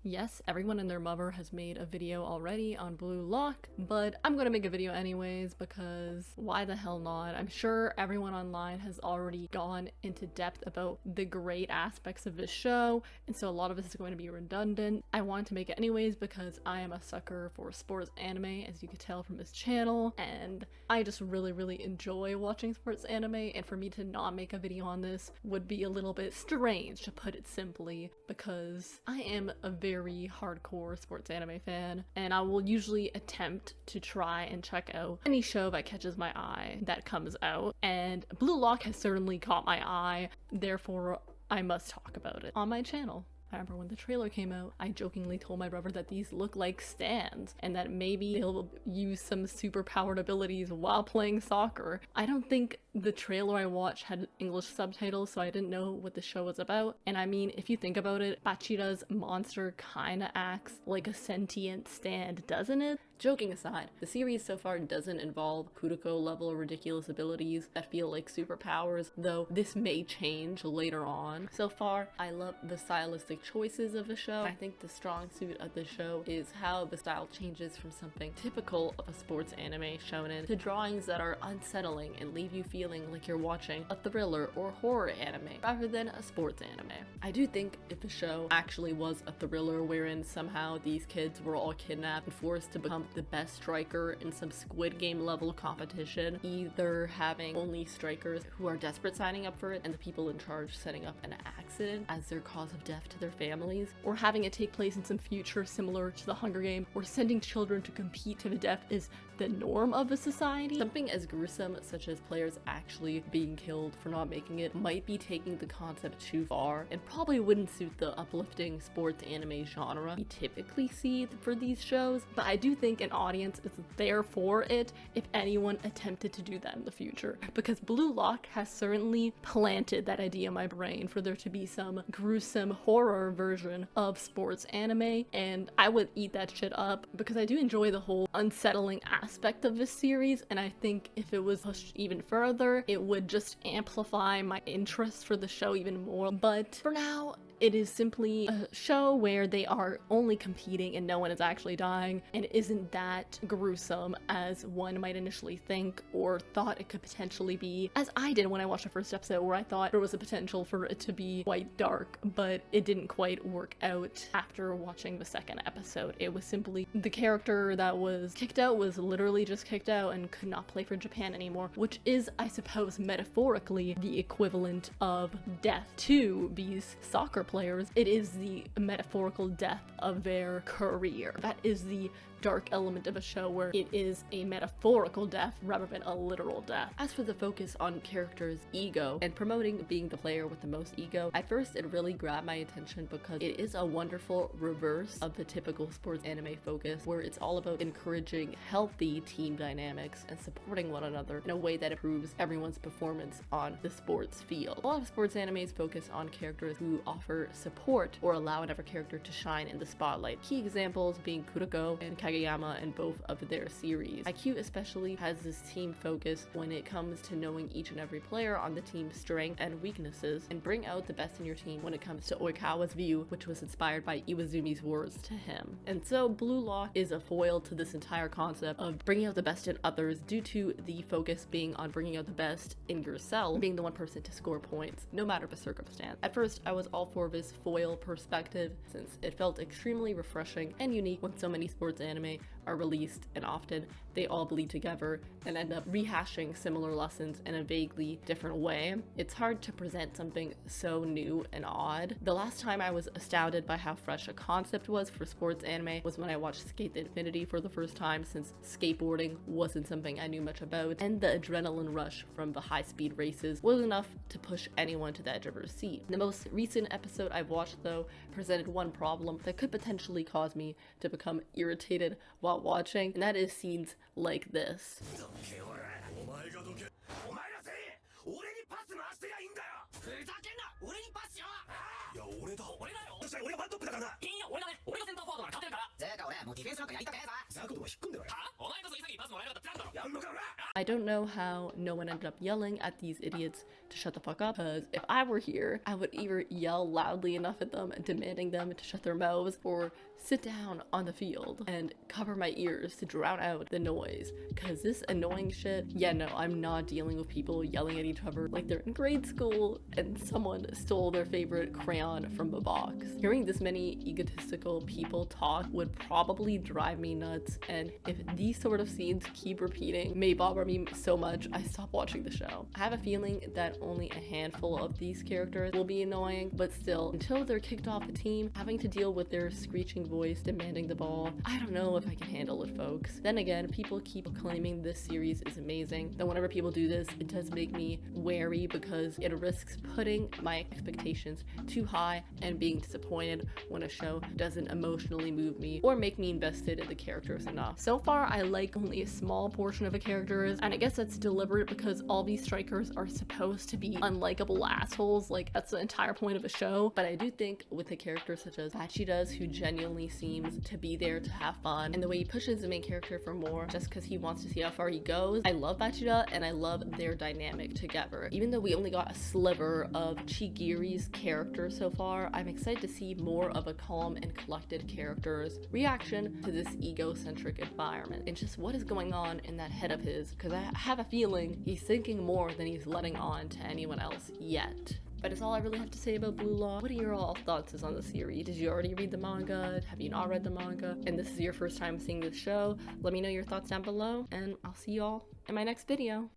Yes, everyone and their mother has made a video already on Blue Lock, but I'm gonna make a video anyways because why the hell not? I'm sure everyone online has already gone into depth about the great aspects of this show, and so a lot of this is going to be redundant. I wanted to make it anyways because I am a sucker for sports anime, as you could tell from this channel, and I just really enjoy watching sports anime, and for me to not make a video on this would be a little bit strange, to put it simply, because I am a very hardcore sports anime fan, and I will usually attempt to try and check out any show that catches my eye that comes out, and Blue Lock has certainly caught my eye, therefore I must talk about it on my channel. I remember when the trailer came out, I jokingly told my brother that these look like stands and that maybe they'll use some super powered abilities while playing soccer. I don't think the trailer I watched had English subtitles, so I didn't know what the show was about. And I mean, if you think about it, Bachira's monster kinda acts like a sentient stand, doesn't it? Joking aside, the series so far doesn't involve Kuroko level ridiculous abilities that feel like superpowers, though this may change later on. So far, I love the stylistic choices of the show. I think the strong suit of the show is how the style changes from something typical of a sports anime shonen to drawings that are unsettling and leave you feeling like you're watching a thriller or horror anime rather than a sports anime. I do think if the show actually was a thriller wherein somehow these kids were all kidnapped and forced to become the best striker in some Squid Game level competition, either having only strikers who are desperate signing up for it and the people in charge setting up an accident as their cause of death to their families, or having it take place in some future similar to the Hunger Games, where sending children to compete to the death is the norm of the society. Something as gruesome such as players actually being killed for not making it might be taking the concept too far and probably wouldn't suit the uplifting sports anime genre we typically see for these shows, but I do think an audience is there for it if anyone attempted to do that in the future, because Blue Lock has certainly planted that idea in my brain for there to be some gruesome horror version of sports anime, and I would eat that shit up because I do enjoy the whole unsettling aspect of this series, and I think if it was pushed even further it would just amplify my interest for the show even more. But for now, it is simply a show where they are only competing and no one is actually dying, and it isn't that gruesome as one might initially think or thought it could potentially be, as I did when I watched the first episode, where I thought there was a potential for it to be quite dark, but it didn't quite work out after watching the second episode. It was simply the character that was kicked out was literally just kicked out and could not play for Japan anymore, which is, I suppose, metaphorically the equivalent of death to these soccer players. It is the metaphorical death of their career. That is the dark element of a show where it is a metaphorical death rather than a literal death. As for the focus on characters' ego and promoting being the player with the most ego, at first it really grabbed my attention because it is a wonderful reverse of the typical sports anime focus, where it's all about encouraging healthy team dynamics and supporting one another in a way that improves everyone's performance on the sports field. A lot of sports animes focus on characters who offer support or allow another character to shine in the spotlight. Key examples being Kuroko and Kageyama in both of their series. IQ especially has this team focus when it comes to knowing each and every player on the team's strengths and weaknesses and bring out the best in your team when it comes to Oikawa's view, which was inspired by Iwazumi's words to him. And so Blue Lock is a foil to this entire concept of bringing out the best in others due to the focus being on bringing out the best in yourself, being the one person to score points, no matter the circumstance. At first, I was all for this foil perspective since it felt extremely refreshing and unique when so many sports anime are released and often they all bleed together and end up rehashing similar lessons in a vaguely different way. It's hard to present something so new and odd. The last time I was astounded by how fresh a concept was for sports anime was when I watched Skate to Infinity for the first time, since skateboarding wasn't something I knew much about, and the adrenaline rush from the high-speed races was enough to push anyone to the edge of their seat. The most recent episode I've watched, though, presented one problem that could potentially cause me to become irritated while watching, and that is scenes like this. I don't know how no one ended up yelling at these idiots to shut the fuck up, because if I were here, I would either yell loudly enough at them, demanding them to shut their mouths, or sit down on the field and cover my ears to drown out the noise, because this annoying shit, yeah, no, I'm not dealing with people yelling at each other like they're in grade school and someone stole their favorite crayon from a box. Hearing this many egotistical people talk would probably drive me nuts, and if these sort of scenes keep repeating, may bother me so much I stop watching the show. I have a feeling that only a handful of these characters will be annoying, but still, until they're kicked off the team, having to deal with their screeching voice demanding the ball, I don't know if I can handle it, folks. Then again, people keep claiming this series is amazing. Then whenever people do this, it does make me wary, because it risks putting my expectations too high and being disappointed when a show doesn't emotionally move me or make me invested in the characters enough. So far, I like only a small portion of the characters, and I guess that's deliberate because all these strikers are supposed to be unlikable assholes. Like, that's the entire point of the show. But I do think with the characters such as Bachi does, who genuinely seems to be there to have fun, and the way he pushes the main character for more just because he wants to see how far he goes. I love Bachida and I love their dynamic together. Even though we only got a sliver of Chigiri's character so far, I'm excited to see more of a calm and collected character's reaction to this egocentric environment and just what is going on in that head of his, because I have a feeling he's thinking more than he's letting on to anyone else yet. But that's all I really have to say about Blue Lock. What are your all thoughts on the series? Did you already read the manga? Have you not read the manga? And this is your first time seeing this show? Let me know your thoughts down below, and I'll see y'all in my next video.